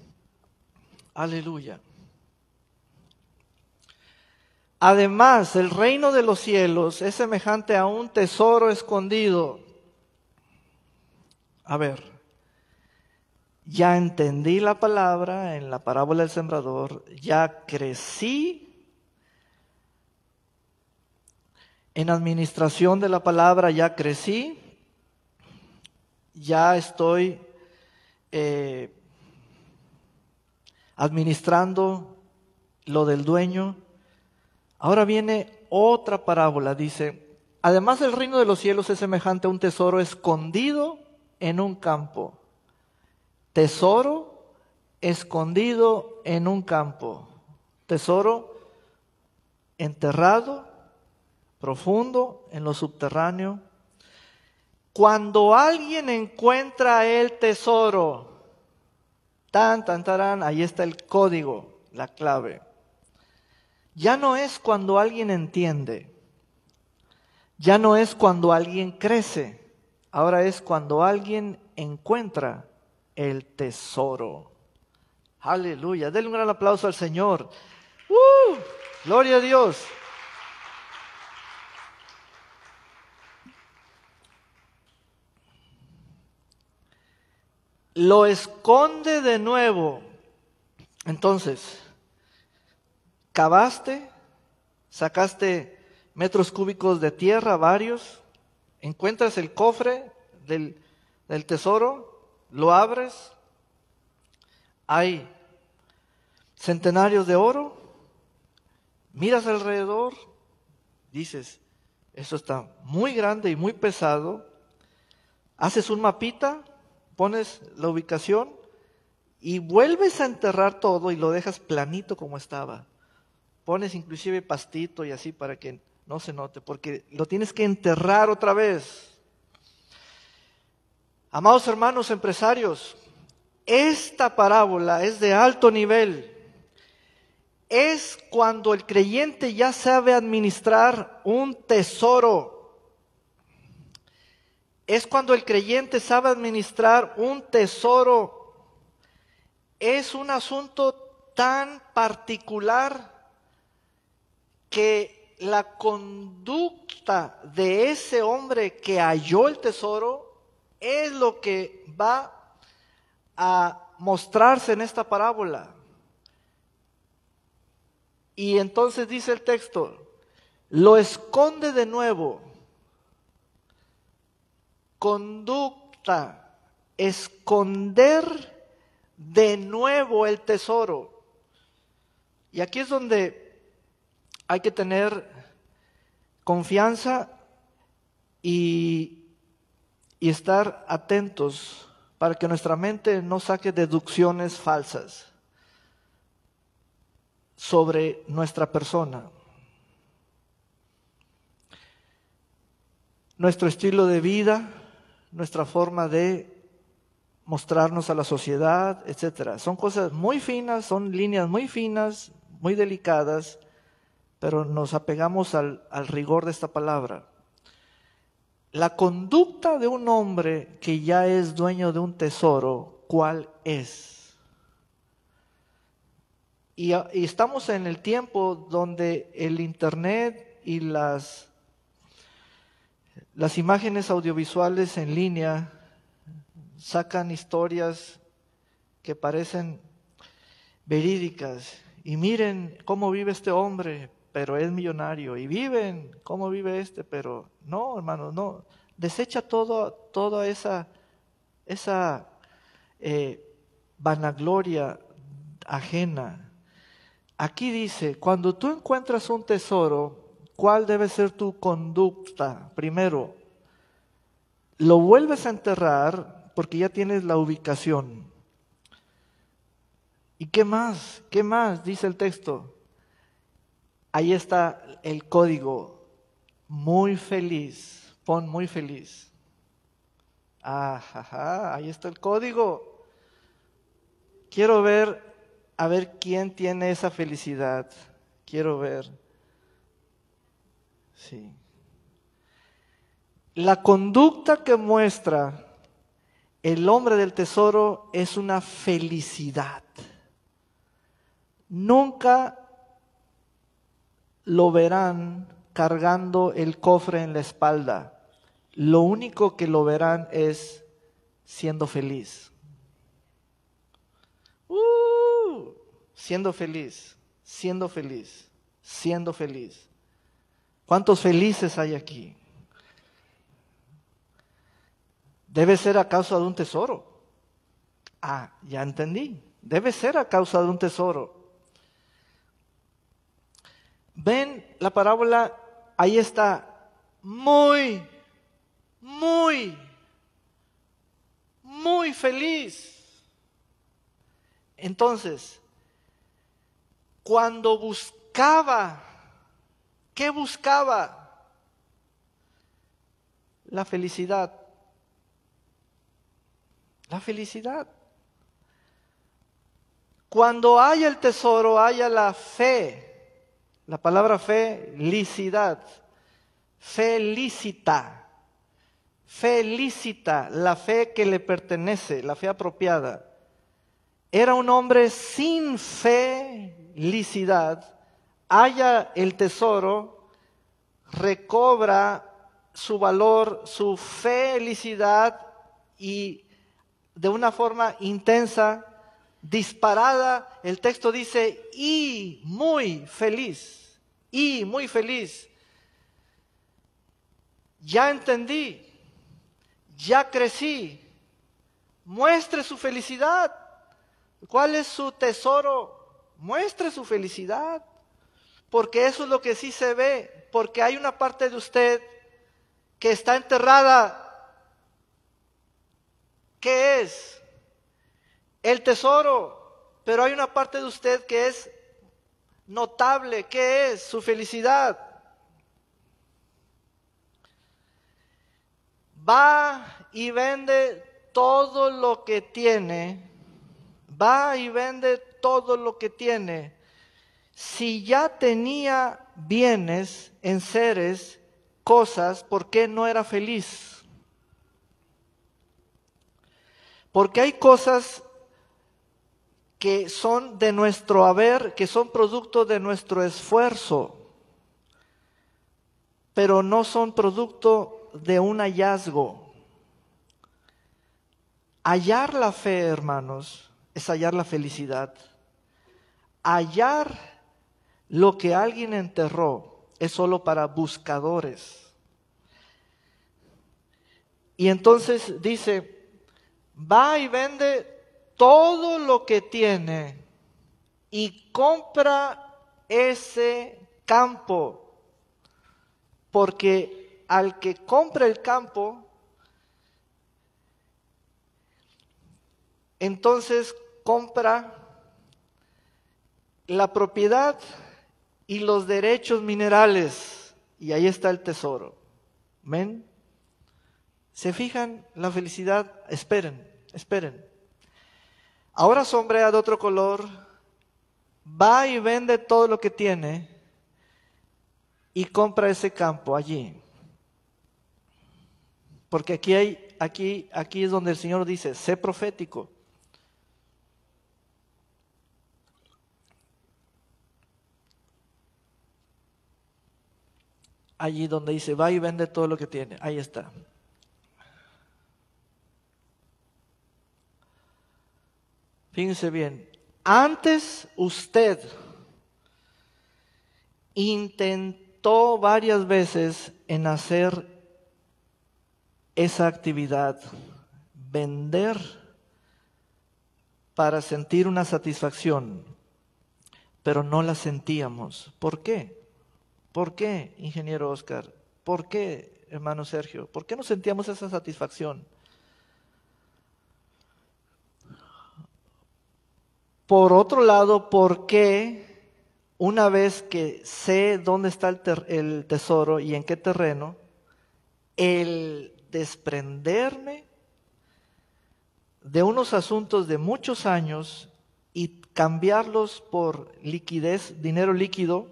Aleluya. Además, el reino de los cielos es semejante a un tesoro escondido. A ver, ya entendí la palabra en la parábola del sembrador, ya crecí en administración de la palabra, ya crecí, ya estoy administrando lo del dueño. Ahora viene otra parábola, dice, además el reino de los cielos es semejante a un tesoro escondido en un campo. Tesoro escondido en un campo. Tesoro enterrado, profundo, en lo subterráneo. Cuando alguien encuentra el tesoro, tarán, ahí está el código, la clave. Ya no es cuando alguien entiende, ya no es cuando alguien crece, ahora es cuando alguien encuentra el tesoro. Aleluya, denle un gran aplauso al Señor. Gloria a Dios. Lo esconde de nuevo. Entonces, cavaste, sacaste metros cúbicos de tierra, varios, encuentras el cofre del tesoro, lo abres, hay centenarios de oro, miras alrededor, dices, esto está muy grande y muy pesado, haces un mapita, pones la ubicación y vuelves a enterrar todo y lo dejas planito como estaba. Pones inclusive pastito y así para que no se note, porque lo tienes que enterrar otra vez. Amados hermanos empresarios, esta parábola es de alto nivel. Es cuando el creyente ya sabe administrar un tesoro. Es cuando el creyente sabe administrar un tesoro. Es un asunto tan particular que la conducta de ese hombre que halló el tesoro es lo que va a mostrarse en esta parábola. Y entonces dice el texto, lo esconde de nuevo. Conducta, esconder de nuevo el tesoro. Y aquí es donde hay que tener confianza y estar atentos para que nuestra mente no saque deducciones falsas sobre nuestra persona. Nuestro estilo de vida, nuestra forma de mostrarnos a la sociedad, etcétera. Son cosas muy finas, son líneas muy finas, muy delicadas, pero nos apegamos al rigor de esta palabra. La conducta de un hombre que ya es dueño de un tesoro, ¿cuál es? Y estamos en el tiempo donde el internet y las imágenes audiovisuales en línea sacan historias que parecen verídicas. Y miren cómo vive este hombre, pero es millonario. Y viven cómo vive este, pero no, hermanos, no. Desecha toda esa vanagloria ajena. Aquí dice, cuando tú encuentras un tesoro, ¿cuál debe ser tu conducta? Primero, lo vuelves a enterrar porque ya tienes la ubicación. ¿Y qué más? ¿Qué más? Dice el texto. Ahí está el código. Muy feliz. Pon muy feliz. Ajá, ahí está el código. Quiero ver, a ver quién tiene esa felicidad. Quiero ver. Sí. La conducta que muestra el hombre del tesoro es una felicidad. Nunca lo verán cargando el cofre en la espalda. Lo único que lo verán es siendo feliz. Siendo feliz, siendo feliz, siendo feliz. ¿Cuántos felices hay aquí? Debe ser a causa de un tesoro. Ya entendí. Debe ser a causa de un tesoro. Ven la parábola, ahí está. Muy feliz. Entonces, cuando buscaba, ¿qué buscaba? La felicidad. La felicidad. Cuando haya el tesoro, haya la fe. La palabra felicidad. Felicita. Felicita, la fe que le pertenece, la fe apropiada. Era un hombre sin felicidad. Haya el tesoro, recobra su valor, su felicidad y de una forma intensa, disparada, el texto dice, y muy feliz, y muy feliz. Ya entendí, ya crecí, muestre su felicidad. ¿Cuál es su tesoro? Muestre su felicidad, porque eso es lo que sí se ve, porque hay una parte de usted que está enterrada. ¿Qué es? El tesoro, pero hay una parte de usted que es notable. ¿Qué es? Su felicidad. Va y vende todo lo que tiene. Va y vende todo lo que tiene. Si ya tenía bienes, enseres, cosas, ¿por qué no era feliz? Porque hay cosas que son de nuestro haber, que son producto de nuestro esfuerzo, pero no son producto de un hallazgo. Hallar la fe, hermanos, es hallar la felicidad. Hallar lo que alguien enterró es solo para buscadores. Y entonces dice, va y vende todo lo que tiene y compra ese campo, porque al que compra el campo, entonces compra la propiedad y los derechos minerales, y ahí está el tesoro. ¿Ven? ¿Se fijan la felicidad? Esperen. Ahora sombrea de otro color, va y vende todo lo que tiene y compra ese campo allí. Porque aquí es donde el Señor dice, sé profético. Allí donde dice, va y vende todo lo que tiene. Ahí está. Fíjense bien. Antes usted intentó varias veces en hacer esa actividad, vender para sentir una satisfacción, pero no la sentíamos. ¿Por qué? ¿Por qué, ingeniero Oscar? ¿Por qué, hermano Sergio? ¿Por qué no sentíamos esa satisfacción? Por otro lado, ¿por qué una vez que sé dónde está el tesoro y en qué terreno, el desprenderme de unos asuntos de muchos años y cambiarlos por liquidez, dinero líquido,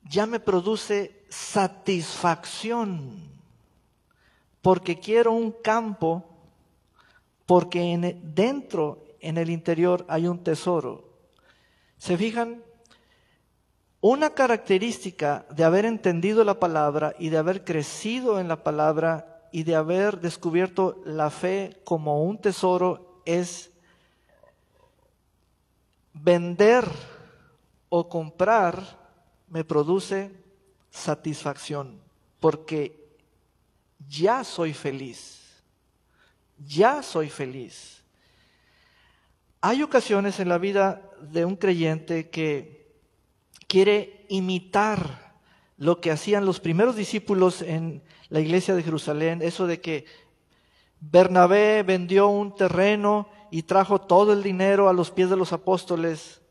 ya me produce satisfacción? Porque quiero un campo, porque dentro, en el interior, hay un tesoro. ¿Se fijan? Una característica de haber entendido la palabra y de haber crecido en la palabra y de haber descubierto la fe como un tesoro es vender o comprar me produce satisfacción, porque ya soy feliz, ya soy feliz. Hay ocasiones en la vida de un creyente que quiere imitar lo que hacían los primeros discípulos en la iglesia de Jerusalén, eso de que Bernabé vendió un terreno y trajo todo el dinero a los pies de los apóstoles.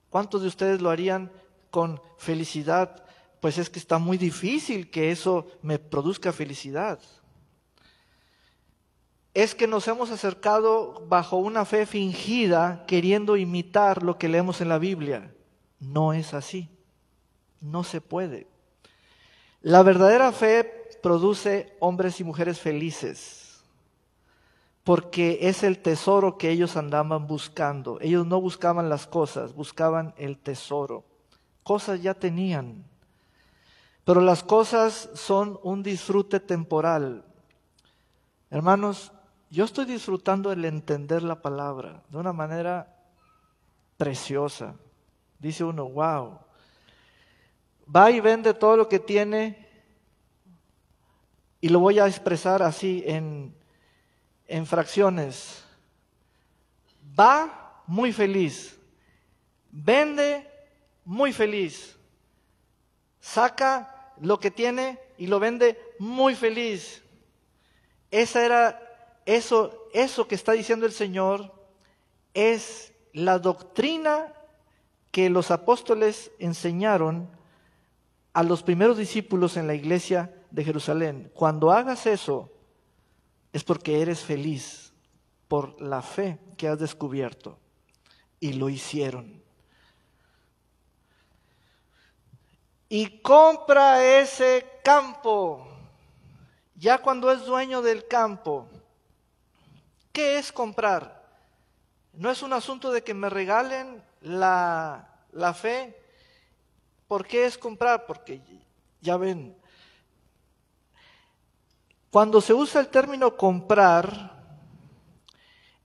¿Cuántos de ustedes lo harían con felicidad? Pues es que está muy difícil que eso me produzca felicidad. Es que nos hemos acercado bajo una fe fingida, queriendo imitar lo que leemos en la Biblia. No es así, no se puede. La verdadera fe produce hombres y mujeres felices, porque es el tesoro que ellos andaban buscando. Ellos no buscaban las cosas, buscaban el tesoro. Cosas ya tenían, pero las cosas son un disfrute temporal. Hermanos, yo estoy disfrutando el entender la palabra de una manera preciosa. Dice uno, wow. Va y vende todo lo que tiene, y lo voy a expresar así en fracciones. Va muy feliz, vende muy feliz, saca lo que tiene y lo vende muy feliz. Eso que está diciendo el Señor es la doctrina que los apóstoles enseñaron a los primeros discípulos en la iglesia de Jerusalén. Cuando hagas eso, es porque eres feliz por la fe que has descubierto. Y lo hicieron. Y compra ese campo. Ya cuando es dueño del campo, ¿qué es comprar? No es un asunto de que me regalen la fe. ¿Por qué es comprar? Porque ya ven, cuando se usa el término comprar,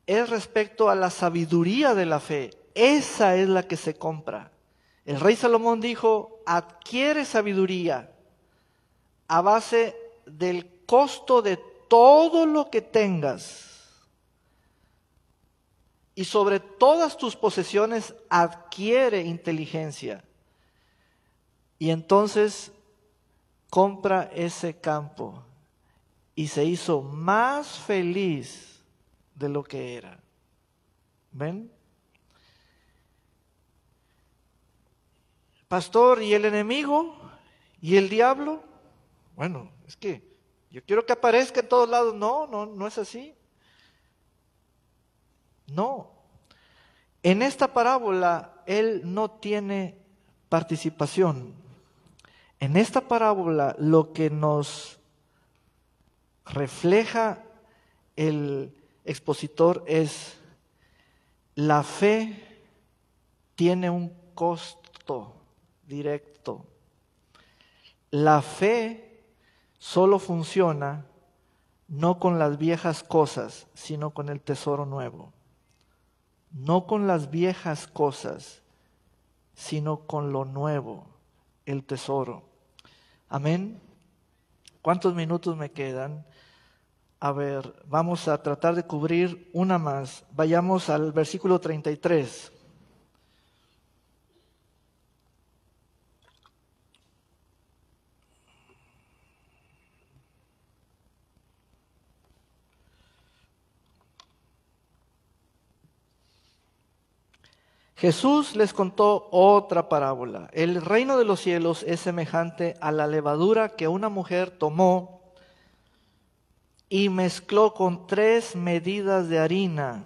es respecto a la sabiduría de la fe. Esa es la que se compra. El rey Salomón dijo, adquiere sabiduría a base del costo de todo lo que tengas. Y sobre todas tus posesiones adquiere inteligencia. Y entonces compra ese campo y se hizo más feliz de lo que era. ¿Ven? Pastor, ¿y el enemigo? ¿Y el diablo? Bueno, es que yo quiero que aparezca en todos lados. No es así. No. En esta parábola él no tiene participación. En esta parábola lo que nos refleja el expositor es la fe tiene un costo directo. La fe solo funciona no con las viejas cosas, sino con el tesoro nuevo. No con las viejas cosas, sino con lo nuevo, el tesoro. Amén. ¿Cuántos minutos me quedan? A ver, vamos a tratar de cubrir una más. Vayamos al versículo 33. Jesús les contó otra parábola. El reino de los cielos es semejante a la levadura que una mujer tomó y mezcló con 3 medidas de harina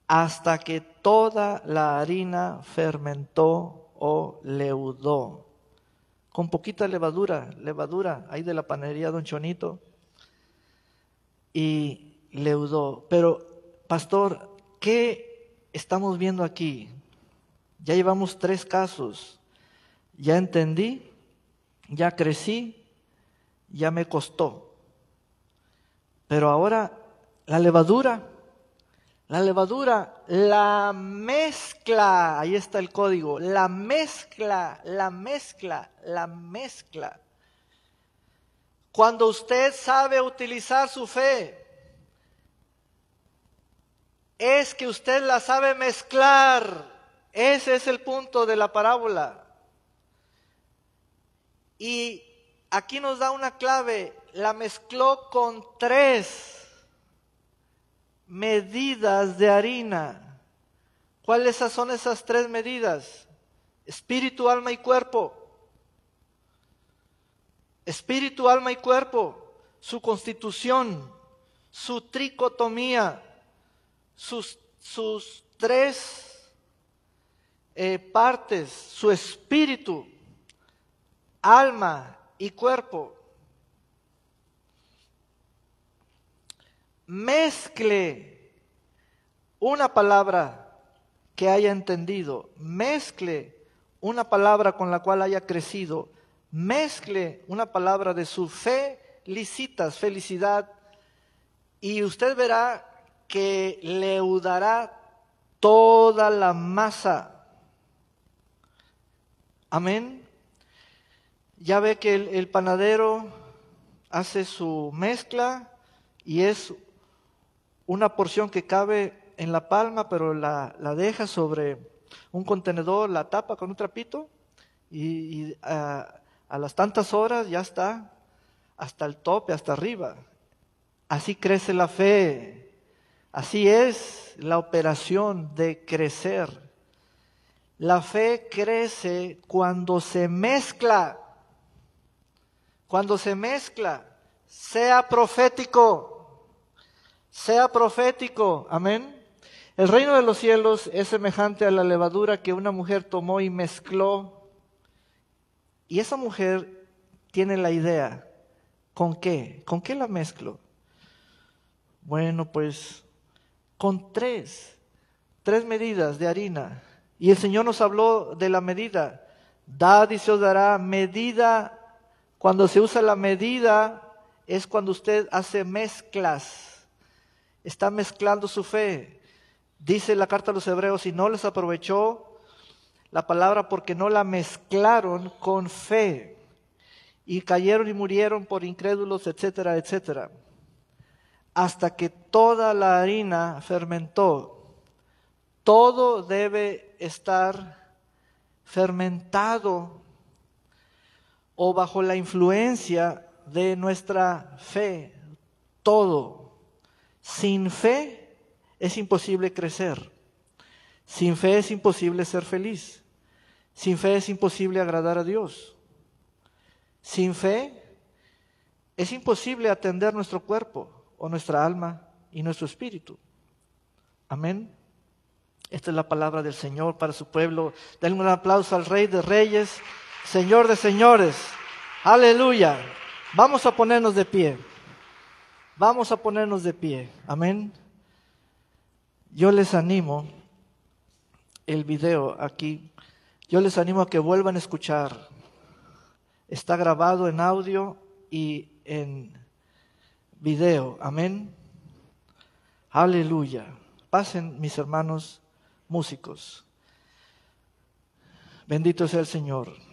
hasta que toda la harina fermentó o leudó. Con poquita levadura, ahí de la panadería Don Chonito, y leudó. Pero, pastor, ¿qué estamos viendo aquí? Ya llevamos 3 casos. Ya entendí, ya crecí, ya me costó. Pero ahora la levadura, la mezcla, ahí está el código, la mezcla. Cuando usted sabe utilizar su fe, es que usted la sabe mezclar. Ese es el punto de la parábola. Y aquí nos da una clave, la mezcló con 3 medidas de harina. ¿Cuáles son esas 3 medidas? Espíritu, alma y cuerpo. Espíritu, alma y cuerpo. Su constitución, su tricotomía, sus 3 partes, su espíritu, alma y cuerpo. Mezcle una palabra que haya entendido, mezcle una palabra con la cual haya crecido, mezcle una palabra de su felicitas, felicidad, y usted verá que leudará toda la masa. Amén. Ya ve que el panadero hace su mezcla y es una porción que cabe en la palma, pero la deja sobre un contenedor, la tapa con un trapito y a las tantas horas ya está hasta el tope, hasta arriba. Así crece la fe. Así es la operación de crecer. La fe crece cuando se mezcla. Cuando se mezcla, sea profético. Sea profético, amén. El reino de los cielos es semejante a la levadura que una mujer tomó y mezcló. Y esa mujer tiene la idea, ¿con qué? ¿Con qué la mezclo? Bueno, pues con 3 medidas de harina. Y el Señor nos habló de la medida. Dad y se os dará medida. Cuando se usa la medida es cuando usted hace mezclas. Está mezclando su fe. Dice la carta a los Hebreos, y no les aprovechó la palabra porque no la mezclaron con fe. Y cayeron y murieron por incrédulos, etcétera, etcétera. Hasta que toda la harina fermentó. Todo debe estar fermentado o bajo la influencia de nuestra fe. Todo. Sin fe es imposible crecer. Sin fe es imposible ser feliz. Sin fe es imposible agradar a Dios. Sin fe es imposible atender nuestro cuerpo o nuestra alma y nuestro espíritu. Amén. Esta es la palabra del Señor para su pueblo. Denle un aplauso al Rey de Reyes, Señor de Señores. Aleluya. Vamos a ponernos de pie. Vamos a ponernos de pie. Amén. Yo les animo, el video aquí, yo les animo a que vuelvan a escuchar. Está grabado en audio y en video. Amén. Aleluya. Pasen, mis hermanos músicos. Bendito sea el Señor.